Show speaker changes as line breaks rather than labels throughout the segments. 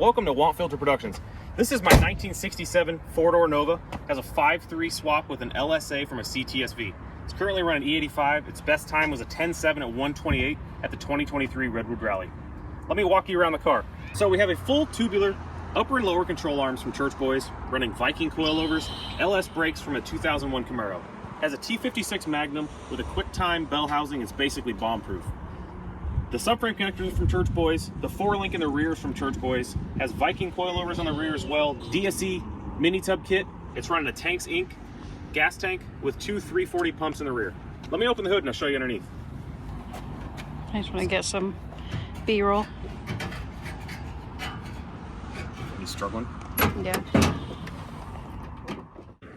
Welcome to Want Filter Productions. This is my 1967 four-door Nova. Has a 5.3 swap with an LSA from a CTS-V. It's currently running E85. Its best time was a 10.7 at 128 at the 2023 Redwood Rally. Let me walk you around the car. So we have a full tubular upper and lower control arms from Church Boys, running Viking coilovers, LS brakes from a 2001 Camaro. Has a T56 Magnum with a QuickTime bell housing. It's basically bomb-proof. The subframe connectors from Church Boys, the 4-link in the rear is from Church Boys, has Viking coilovers on the rear as well, DSE mini tub kit. It's running a Tanks Inc. gas tank with two 340 pumps in the rear. Let me open the hood and I'll show you underneath.
I just want to get some B-roll.
You struggling?
Yeah.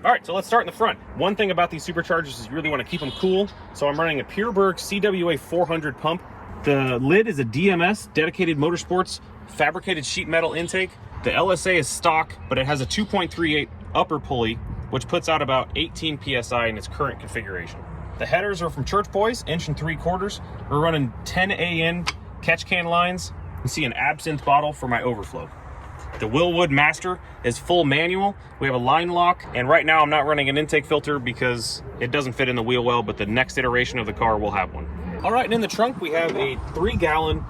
All right, so let's start in the front. One thing about these Superchargers is you really want to keep them cool. So I'm running a Pierburg CWA400 pump. The lid is a DMS, Dedicated Motorsports, fabricated sheet metal intake. The LSA is stock, but it has a 2.38 upper pulley, which puts out about 18 PSI in its current configuration. The headers are from Church Boys, 1 3/4. We're running 10 AN catch can lines. You see an absinthe bottle for my overflow. The Willwood Master is full manual. We have a line lock, and right now I'm not running an intake filter because it doesn't fit in the wheel well, but the next iteration of the car will have one. All right, and in the trunk we have a 3-gallon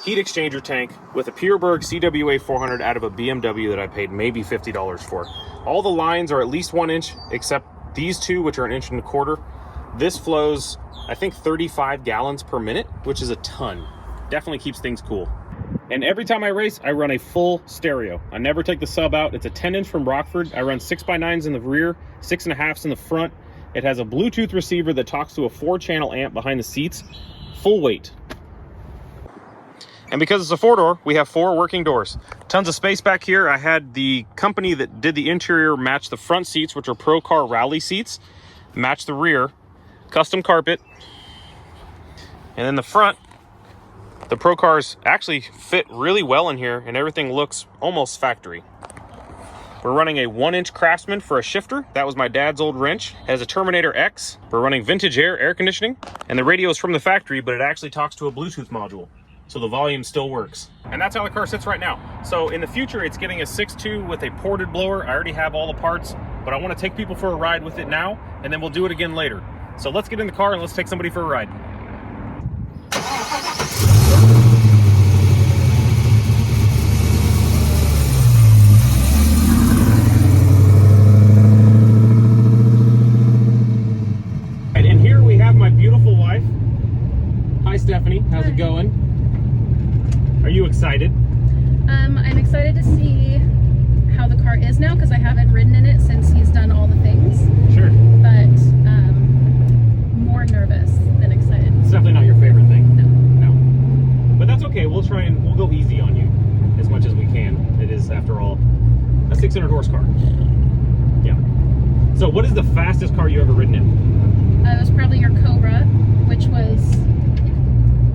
heat exchanger tank with a Pierburg CWA400 out of a BMW that I paid maybe $50 for. All the lines are at least 1 inch, except these two, which are 1 1/4 inches. This flows, I think, 35 gallons per minute, which is a ton. Definitely keeps things cool. And every time I race, I run a full stereo. I never take the sub out. It's a 10-inch from Rockford. I run 6x9s in the rear, 6.5s in the front. It has a Bluetooth receiver that talks to a 4-channel amp behind the seats, full weight. And because it's a 4-door, we have 4 working doors. Tons of space back here. I had the company that did the interior match the front seats, which are Pro Car Rally seats, match the rear, custom carpet. And then the front, the Pro Cars actually fit really well in here, and everything looks almost factory. We're running a 1-inch Craftsman for a shifter. That was my dad's old wrench. It has a Terminator X. We're running Vintage air conditioning, and the radio is from the factory, but it actually talks to a Bluetooth module, so the volume still works. And that's how the car sits right now. So in the future, it's getting a 6.2 with a ported blower. I already have all the parts, but I want to take people for a ride with it now, and then we'll do it again later. So let's get in the car and let's take somebody for a ride. My beautiful wife. Hi, Stephanie. How's it going? Are you excited?
I'm excited to see how the car is now because I haven't ridden in it since he's done all the things.
Sure.
But more nervous than excited.
It's definitely not your favorite thing.
No.
No. But that's okay. We'll go easy on you as much as we can. It is, after all, a 600 horse car. Yeah. So what is the fastest car you ever ridden in?
It was probably your Cobra, which was,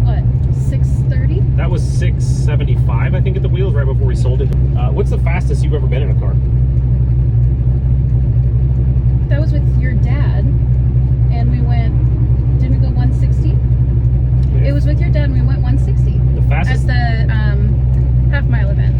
what, 630?
That was 675, I think, at the wheels right before we sold it. What's the fastest you've ever been in a car?
That was with your dad, and we went, didn't we go 160? Yeah. It was with your dad, and we went 160.
The fastest?
At the half-mile event.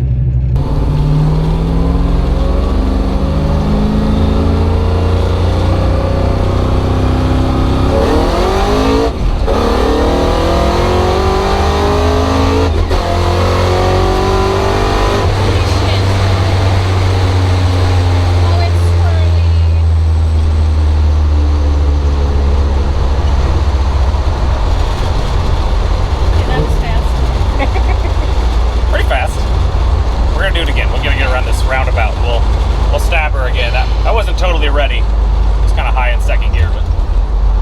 I wasn't totally ready. It was kind of high in second gear, but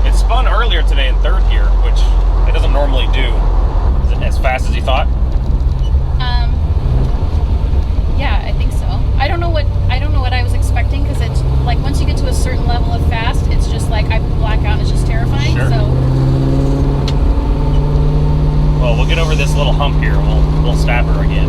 it spun earlier today in third gear, which it doesn't normally do. Is it as fast as you thought?
Yeah, I think so. I don't know what I was expecting because it's like once you get to a certain level of fast, it's just like I black out and it's just terrifying.
Sure.
So
well, we'll get over this little hump here and we'll stab her again.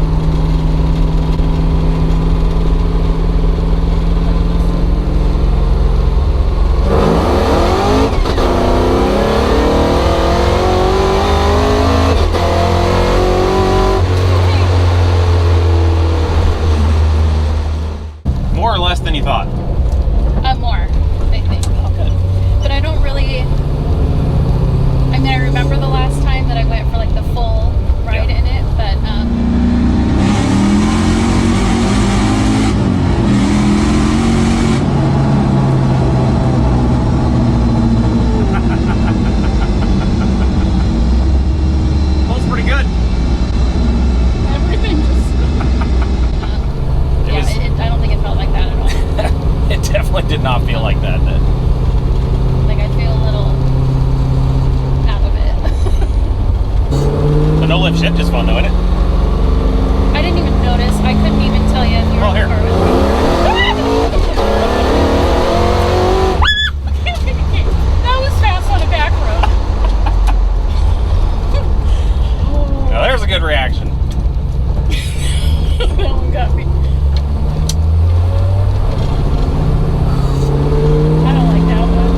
lift shit just fun though, isn't it?
I didn't even notice. I couldn't even tell you if you were
Well,
in the car with me. That was fast on a back road.
Now there's a good reaction.
That one got me. I don't like that one.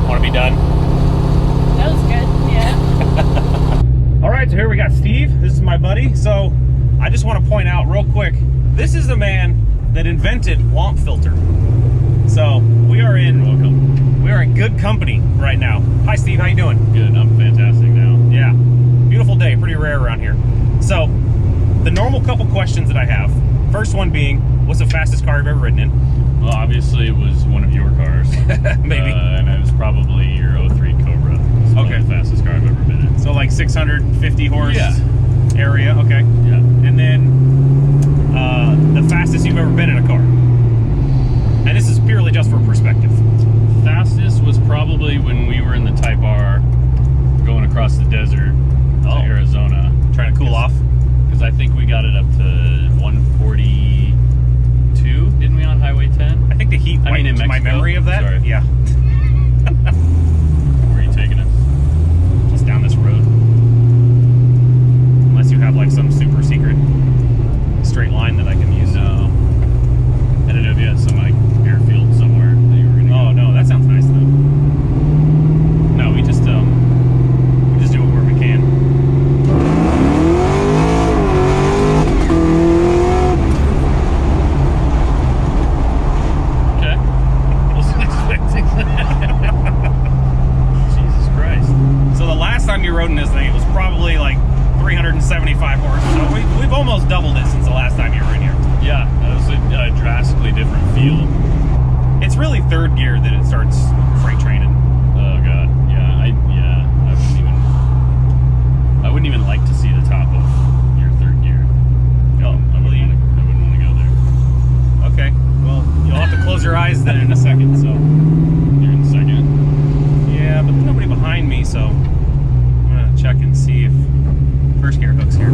Want to be done?
That was good, yeah.
All right, so here we got Steve. This is my buddy. So I just want to point out real quick, this is the man that invented WOMP filter. So we are in good company right now. Hi Steve, how you doing?
Good, I'm fantastic now.
Yeah, beautiful day, pretty rare around here. So the normal couple questions that I have, first one being, what's the fastest car you've ever ridden in?
Well, obviously it was one of your cars.
Maybe.
And it was probably your 03 Cobra. It's
Okay.
the fastest car I've ever been in.
So like 650 horse
Yeah.
area, okay.
Yeah.
And then the fastest you've ever been in a car. And this is purely just for perspective.
Fastest was probably when we were in the Type R going across the desert to Arizona.
Trying to cool off.
Because I think we got it up to 142, didn't we, on Highway 10?
I think the heat wiped
in
my
Mexico.
memory of that.
Sorry.
Yeah.
Where are you taking us?
Just down this road. Unless you have like some super secret straight line that I can use.
No. I don't know if you had some like airfield somewhere that you were gonna
Oh no, that sounds nice though. No, we just do it where we can.
Okay. Wasn't expecting that. Jesus Christ.
So the last time you rode in this thing, it was probably like 375 horse. So we've almost doubled it since the last time you were in here.
Yeah, that was a drastically different feel.
It's really third gear that it starts freight training.
Oh god, yeah, I wouldn't even like to see the top of your third gear.
Oh,
I wouldn't want to go there.
Okay. Well, you'll have to close your eyes then in a second. So
You're in second.
yeah, but there's nobody behind me, so I'm gonna check and see if first gear hooks here.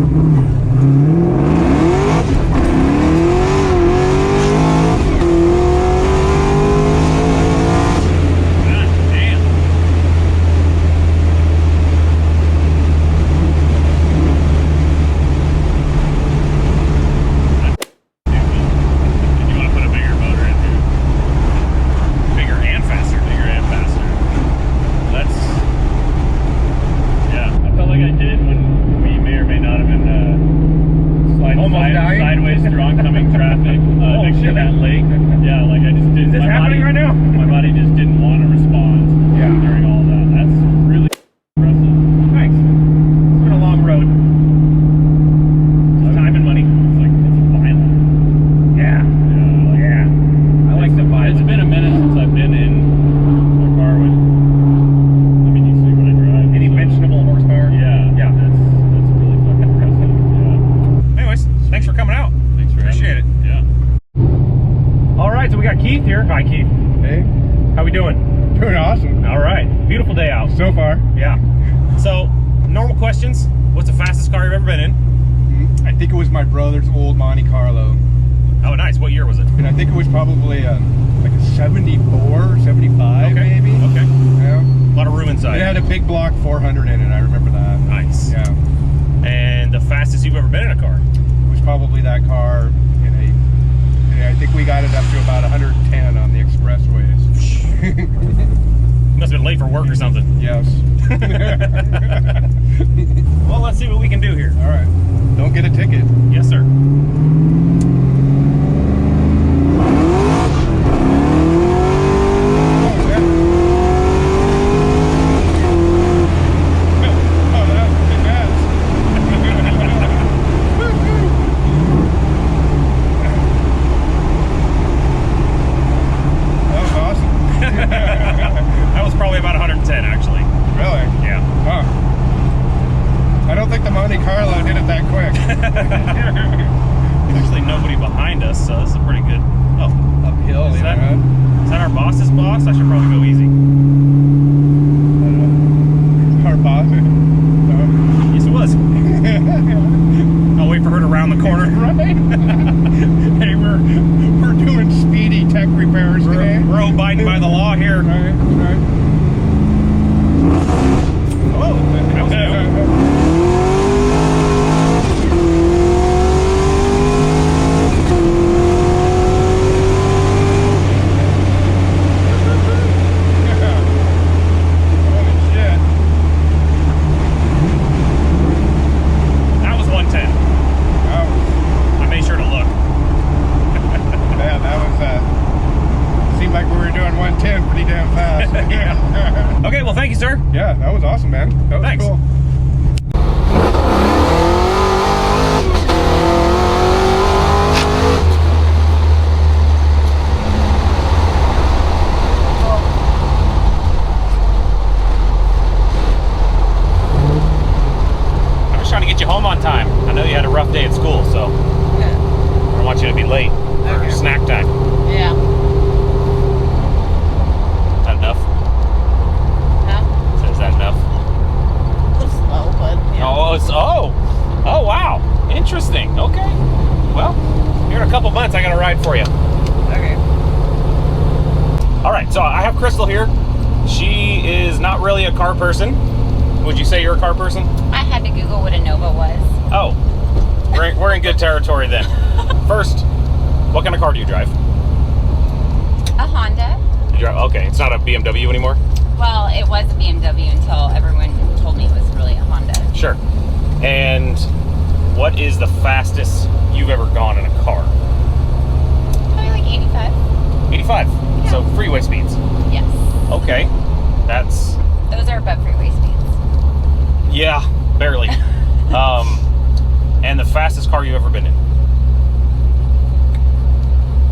Sideways through oncoming traffic next to that lake. Yeah, like I just didn't.
Is this happening right now?
My body just didn't want to respond during all that. That's really impressive.
Thanks. It's been a long road. Just time and money.
It's violent.
Yeah. I like the vibe.
It's been a minute since I've been in a car with. I mean, you see what I drive.
Any mentionable horsepower?
Yeah. That's really fucking impressive. Yeah.
Anyways, thanks for coming out.
Thanks for
Appreciate
having me. Yeah.
All right, so we got Keith here. Hi, Keith.
Hey,
How we doing?
doing awesome
All right. Beautiful day out.
so far.
Yeah. So, normal questions. What's the fastest car you've ever been in?
I think it was my brother's old Monte Carlo,
Oh, nice. What year was it?
and I think it was probably like a 74, 75 maybe.
Okay.
Yeah.
A lot of room inside.
It had a big block 400 in it. I remember that.
Nice.
Yeah.
And the fastest you've ever been in a car?
It was probably that car in a. I think we got it up to about 110 on the expressways.
You must have been late for work or something.
Yes.
Well, let's see what we can do here.
All right. Don't get a ticket.
Yes, sir. That was probably about 110, actually.
Really?
Yeah.
Huh. I don't think the Monte Carlo did it that quick.
Actually, nobody behind us, so this is pretty good. Oh,
Uphill,
Is
you
that-
know?
Is that our boss's boss? I should probably go easy.
Our boss.
Yes, it was. I'll wait for her to round the corner.
Right. Hey, we're doing speedy tech repairs today.
We're abiding by the law here.
Right, right.
Oh, that was new.
Holy shit.
That was 110.
Oh,
I made sure to look.
yeah, that was, seemed like we were doing 110 pretty damn fast.
Okay, well, thank you, sir.
Yeah, that was awesome, man. That was
Thanks.
cool.
I'm just trying to get you home on time. I know you had a rough day at school, so I don't want you to be late for
Okay.
snack time.
Yeah.
Is that enough?
Huh?
So is that enough?
A little slow, but yeah.
Oh, wow. Interesting. Okay. Well, here in a couple months, I got a ride for you.
Okay.
All right, so I have Crystal here. She is not really a car person. Would you say you're a car person?
I had to Google what a Nova was.
Oh, we're in good territory then. First, what kind of car do you drive?
A Honda.
You drive, okay, it's not a BMW anymore?
Well, it was a BMW until everyone told me it was really a Honda.
Sure. And what is the fastest you've ever gone in a car?
Probably like 85.
85.
Yeah.
So freeway speeds.
Yes.
Okay. That's,
Those are above freeway speeds.
yeah, barely. And the fastest car you've ever been in?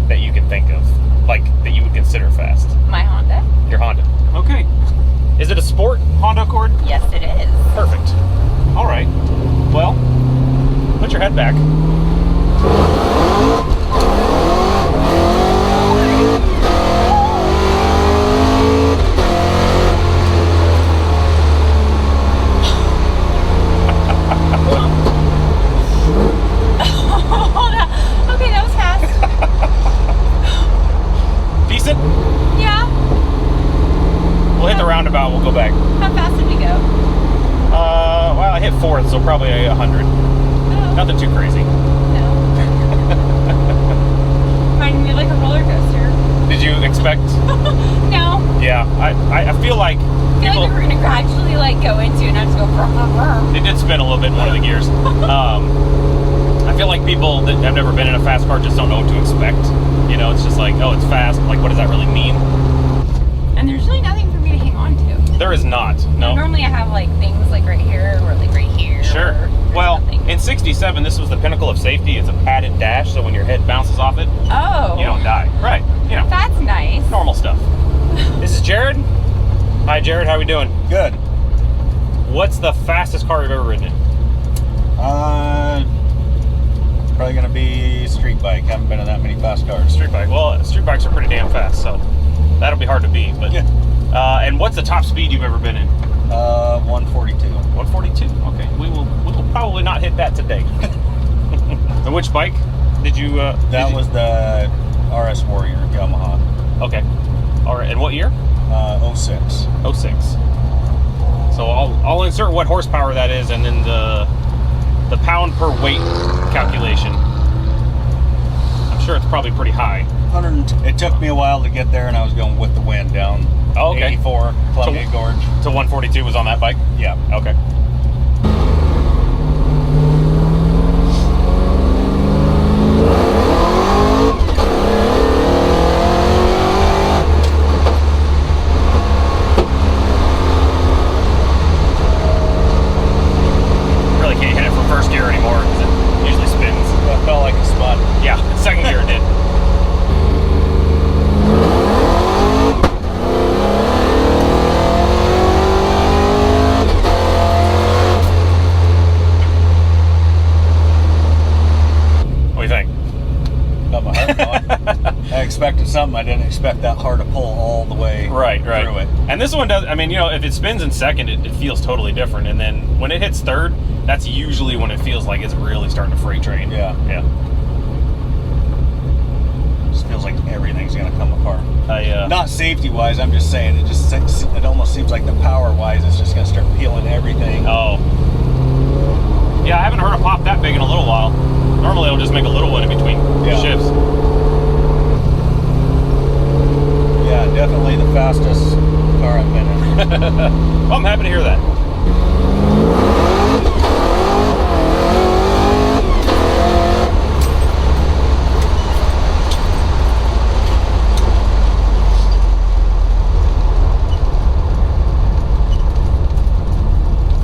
That you can think of. Like, that you would consider fast.
My Honda?
Your Honda. Okay. Is it a sport Honda Accord?
Yes, it is.
Perfect. All right. Well, put your head back.
Okay, that was fast.
Decent?
Yeah.
We'll hit the roundabout, we'll go back.
How fast did we go?
Well, I hit fourth, so probably 100.
Oh,
Nothing too crazy.
no. Reminded me of like a roller coaster.
Did you expect?
No.
Yeah, I feel like
I feel
people,
like we're gonna gradually like go into it and not just go brr, brr, brr.
it did spin a little bit in one of the gears. I feel like people that have never been in a fast car just don't know what to expect. You know, it's just like, oh, it's fast. Like, what does that really mean?
And there's really nothing for me to hang on to.
There is not. No.
Normally I have like things like right here or like right here.
Sure.
or
Well,
something.
in 67, this was the pinnacle of safety. It's a padded dash, so when your head bounces off it,
Oh.
you don't die. Right. You know,
That's nice.
normal stuff. This is Jared. Hi, Jared. How we doing?
Good.
What's the fastest car you've ever ridden in?
Probably gonna be street bike. Haven't been in that many fast cars.
Street bike. Well, street bikes are pretty damn fast, so that'll be hard to beat. But
Yeah.
And what's the top speed you've ever been in?
142.
142. Okay, we will probably not hit that today. And which bike did you?
That was the RS Warrior Yamaha.
Okay. All right. And what year?
06.
06. So I'll insert what horsepower that is, and then the pound per weight calculation. I'm sure it's probably pretty high.
It took me a while to get there, and I was going with the wind down.
Oh, okay.
84 Columbia Gorge.
So 142 was on that bike?
Yeah.
Okay. Really can't hit it from first gear anymore because it usually spins.
It felt like a spun.
Yeah, second gear it did.
expected something. I didn't expect that hard to pull all the way through it.
And this one does, I mean, you know, if it spins in second, it feels totally different. And then when it hits third, that's usually when it feels like it's really starting to freight train.
Yeah.
Yeah.
Just feels like everything's going to come apart.
I,
Not safety-wise, I'm just saying, it almost seems like the power-wise, it's just going to start peeling everything.
Oh. Yeah, I haven't heard a pop that big in a little while. Normally it'll just make a little one in between shifts.
Yeah, definitely the fastest car I've been in.
Well, I'm happy to hear that.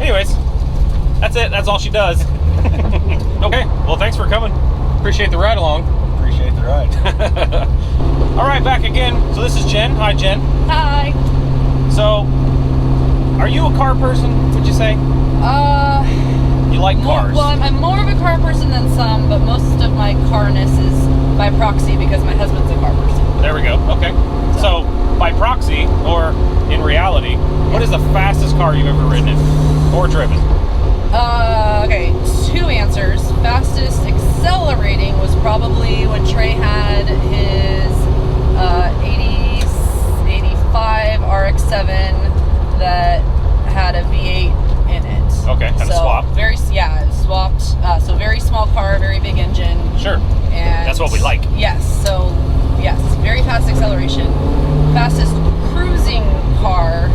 Anyways, that's it. That's all she does. Okay, well, thanks for coming. Appreciate the ride along.
Appreciate the ride.
All right, back again. So this is Jen. Hi, Jen.
Hi.
So, are you a car person, would you say? You like cars?
Well, I'm more of a car person than some, but most of my carness is by proxy because my husband's a car person.
There we go. Okay. So, by proxy, or in reality, what is the fastest car you've ever ridden in or driven?
Okay, 2 answers. Fastest accelerating was probably when Trey had his 85 RX-7 that had a V8 in it.
Okay, had a swap.
Swapped. So very small car, very big engine.
Sure.
And
that's what we like.
Yes. So yes, very fast acceleration. Fastest cruising car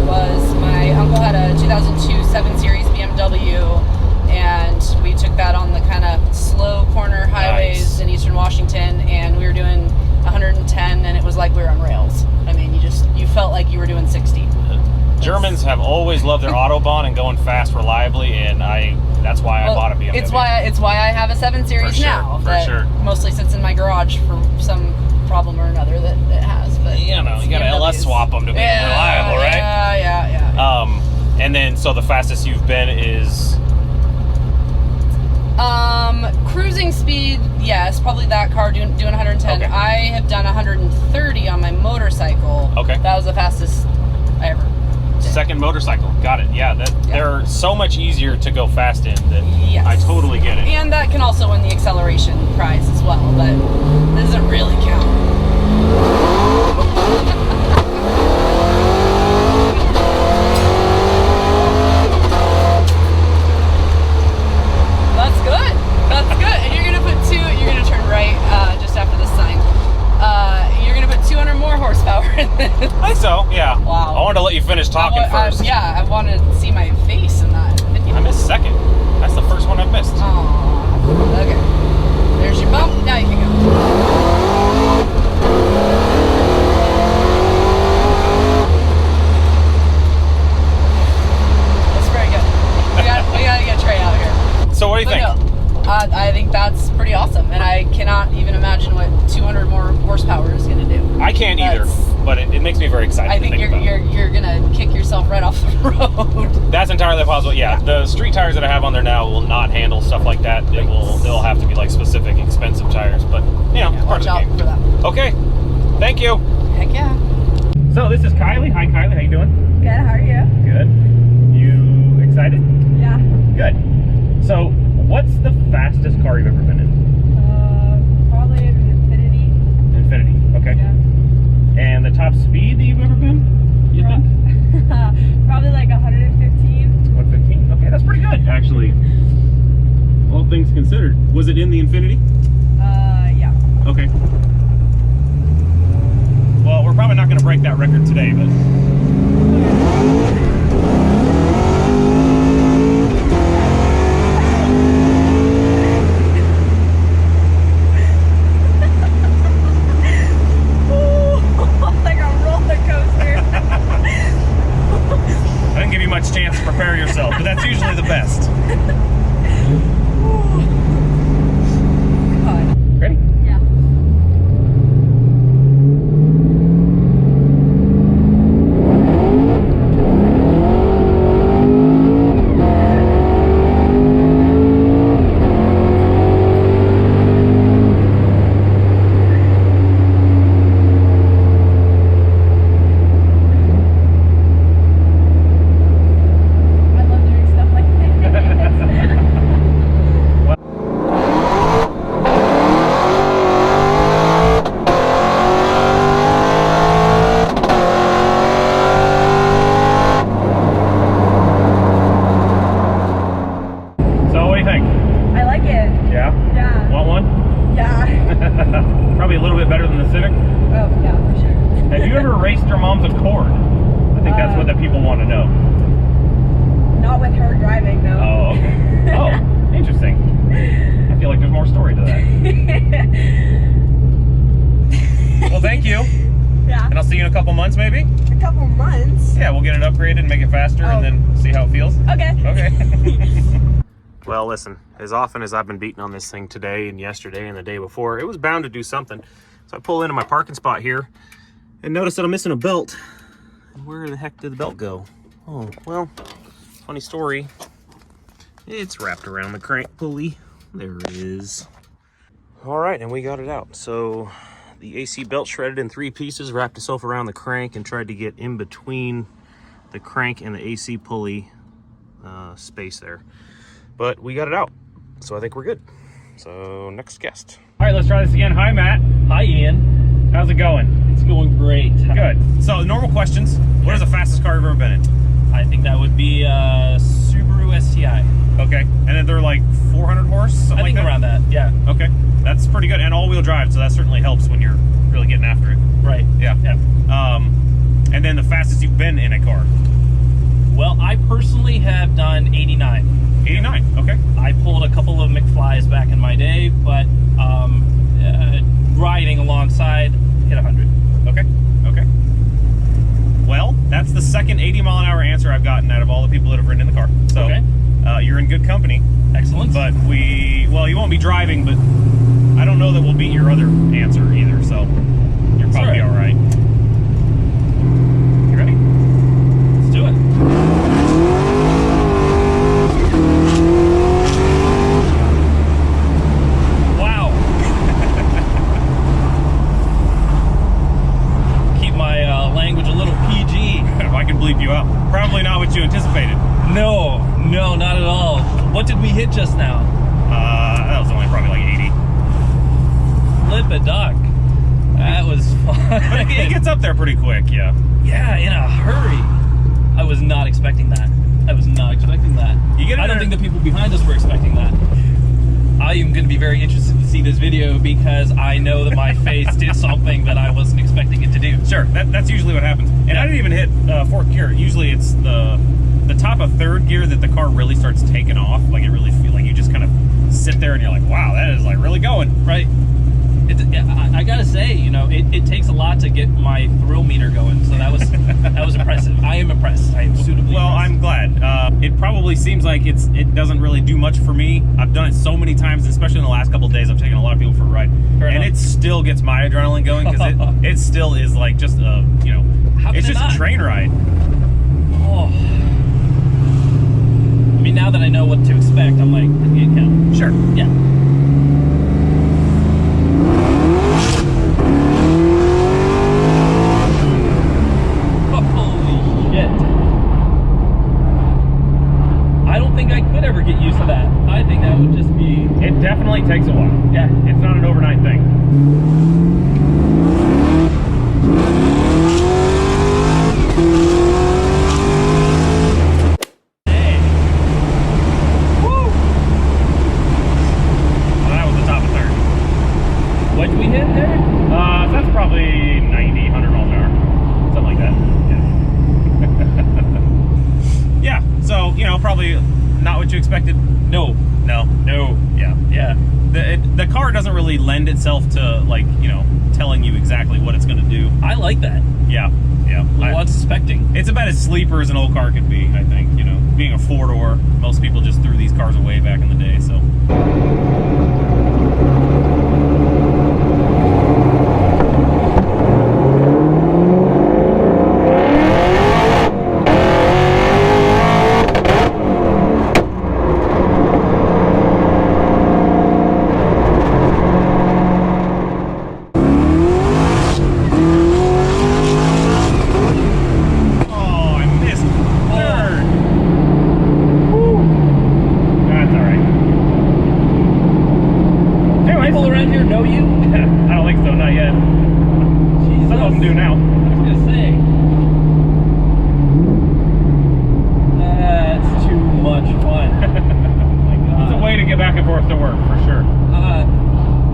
was my uncle had a 2002 7 Series BMW, and we took that on the kind of slow corner highways in Eastern Washington, and we were doing 110, and it was like we were on rails. I mean, you felt like you were doing 60.
Germans have always loved their Autobahn and going fast reliably, and that's why I bought a BMW.
It's why I have a 7 Series now. That mostly sits in my garage for some problem or another that it has. But
you know, you gotta LS swap them to be reliable, right?
Yeah.
And then, so the fastest you've been is?
Cruising speed, yes, probably that car doing 110.
Okay.
I have done 130 on my motorcycle.
Okay.
That was the fastest I ever did.
Second motorcycle, got it. Yeah, they're so much easier to go fast in. That I totally get it.
And that can also win the acceleration prize as well, but it doesn't really count. That's good. And you're gonna put you're gonna turn right just after this sign. You're gonna put 200 more horsepower in this.
I think so, yeah.
Wow.
I wanted to let you finish talking first.
I wanted to see my face in that.
I missed second. That's the first one I've missed.
Aww. Okay. There's your bump. Now you can go. That's very good. We gotta get Trey out here.
So what do you think?
No, I think that's pretty awesome, and I cannot even imagine what 200 more horsepower is gonna do.
I can't either, but it makes me very excited.
I think you're gonna kick yourself right off the road.
That's entirely possible. Yeah, the street tires that I have on there now will not handle stuff like that. They'll have to be like specific, expensive tires. But you know, part of the game.
For that.
Okay, thank you.
Heck yeah.
So this is Kylie. Hi, Kylie. How you doing?
Good, how are you?
Good. You excited?
Yeah.
Good. So, what's the fastest car you've ever been in?
Probably an Infinity.
Infinity. Okay.
Yeah.
And the top speed that you've ever been? You think?
Probably like 115.
115. Okay, that's pretty good, actually. All things considered. Was it in the Infinity?
Yeah.
Okay. Well, we're probably not going to break that record today, but...
Like a roller coaster.
I didn't give you much chance to prepare yourself, but that's usually the best.
God.
Ready?
Yeah.
probably a little bit better than the Civic.
Oh, yeah, for sure.
Have you ever raced your mom's Accord? I think that's what the people want to know.
Not with her driving, though.
Oh, okay. Oh, interesting. I feel like there's more story to that. Well, thank you.
Yeah.
And I'll see you in a couple months, maybe?
A couple months.
Yeah, we'll get it upgraded and make it faster and then see how it feels.
Okay.
Okay. Well, listen, as often as I've been beating on this thing today and yesterday and the day before, it was bound to do something. So I pull into my parking spot here and notice that I'm missing a belt. And where the heck did the belt go? Oh, well, funny story. It's wrapped around the crank pulley. There it is. All right, and we got it out. So the AC belt shredded in 3 pieces, wrapped itself around the crank and tried to get in between the crank and the AC pulley space there. But we got it out, so I think we're good. So next guest. All right, let's try this again. Hi, Matt.
Hi, Ian.
How's it going?
It's going great.
Good. So normal questions. What is the fastest car you've ever been in?
I think that would be a Subaru STI.
Okay, and then they're like 400 horse, something
I think
like that?
around that, yeah.
Okay, that's pretty good, and all-wheel drive, so that certainly helps when you're really getting after it.
Right.
Yeah.
Yeah.
And then the fastest you've been in a car?
Well, I personally have done 89.
89, okay.
I pulled a couple of McFlys back in my day, but riding alongside, hit 100.
Okay, okay. Well, that's the second 80-mile-an-hour answer I've gotten out of all the people that have ridden in the car. So,
okay.
You're in good company.
Excellent.
But well, you won't be driving, but I don't know that we'll beat your other answer either, so you're probably all right. You ready?
Let's do it. Wow. Keep my language a little PG.
If I can bleep you out. Probably not what you anticipated.
No, not at all. What did we hit just now?
That was only probably like 80.
Flip a duck. That was fun.
But it gets up there pretty quick, yeah.
Yeah, in a hurry. I was not expecting that. I was not expecting that. I don't think the people behind us were expecting that. I am going to be very interested to see this video because I know that my face did something that I wasn't expecting it to do.
Sure, that's usually what happens. And I didn't even hit fourth gear. Usually it's the top of third gear that the car really starts taking off. Like it really feels like you just kind of sit there and you're like, wow, that is like really going.
Right. I gotta say, you know, it takes a lot to get my thrill meter going. So that was impressive. I am impressed. I am suitably
Well,
impressed.
I'm glad. It probably seems like it doesn't really do much for me. I've done it so many times, especially in the last couple of days. I've taken a lot of people for a ride, and it still gets my adrenaline going because it still is like just a it's just a train ride.
Oh. I mean, now that I know what to expect, I'm like,
Sure.
Yeah. Holy shit. I don't think I could ever get used to that. I think that would just be...
It definitely takes a while.
Yeah.
It's not an overnight thing.
What did we hit there?
That's probably 90, 100 miles an hour. Something like that. Yeah. Yeah, so, probably not what you expected.
No.
Yeah.
Yeah.
The car doesn't really lend itself to, like, telling you exactly what it's going to do.
I like that.
Yeah.
A little unsuspecting.
It's about as sleeper as an old car could be, I think. Being a four-door, most people just threw these cars away back in the day, so...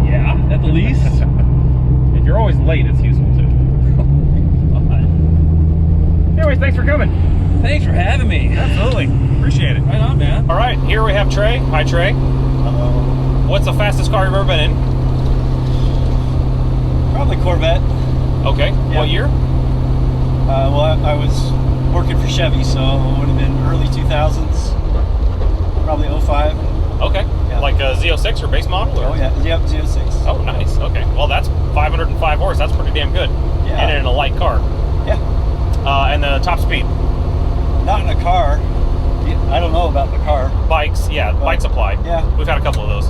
Yeah, at the least.
coming.
Thanks for having me.
Absolutely. Appreciate it.
Right on, man.
All right, here we have Trey. Hi, Trey.
Hello.
What's the fastest car you've ever been in?
Probably Corvette.
Okay.
Yeah.
What year?
Well, I was working for Chevy, so it would have been early 2000s. Probably 05.
Okay.
Yeah.
Like a Z06 or base model? Or?
Oh, yeah. Yep, 06.
Oh, nice. Okay. Well, that's 505 horse. That's pretty damn good.
Yeah.
And in a light car.
Yeah.
And the top speed?
Not in a car. I don't know about the car.
Bikes, yeah, bikes apply.
Yeah.
We've had a couple of those.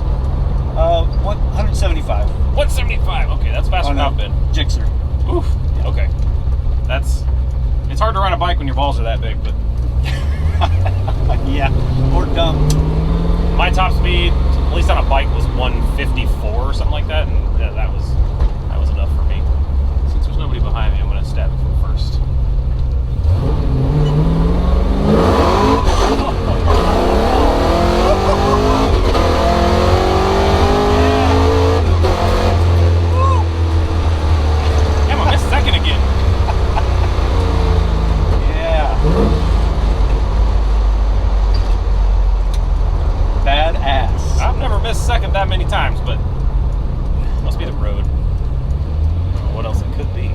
175.
175. Okay, that's faster than I've been.
Gixxer.
Oof. Okay. It's hard to ride a bike when your balls are that big, but
Yeah. Or dumb.
my top speed, at least on a bike, was 154 or something like that, and yeah, that was enough for me. Since there's nobody behind me, I'm gonna stab it from first. Damn, I missed second again.
Yeah. Badass.
I've never missed second that many times, but must be the road. I don't know what else it could be.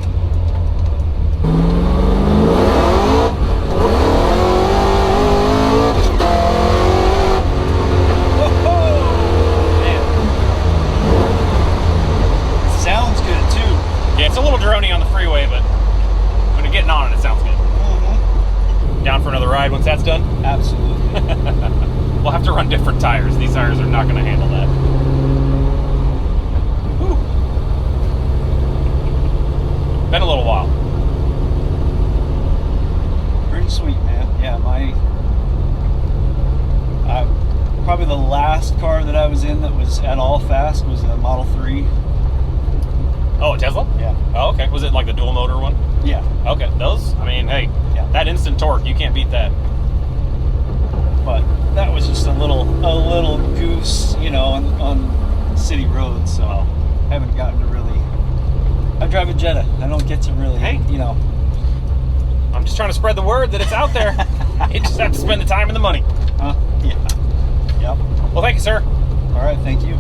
Sounds good too.
Yeah, it's a little drony on the freeway, but when you're getting on it, it sounds good. Down for another ride once that's done?
Absolutely.
We'll have to run different tires. These tires are not going to handle that. Whew. Been a little while.
Pretty sweet, man. Yeah, probably the last car that I was in that was at all fast was a Model 3.
Oh, a Tesla?
Yeah.
Oh, okay. Was it like the dual motor one?
Yeah.
Okay. Those, I mean, hey,
Yeah.
that instant torque, you can't beat that.
But that was just a little goose, you know, on city roads, so I haven't gotten to really. I drive a Jetta. I don't get to really,
Hey.
you know.
I'm just trying to spread the word that it's out there. You just have to spend the time and the money.
Yeah. Yep.
Well, thank you, sir.
All right. Thank you.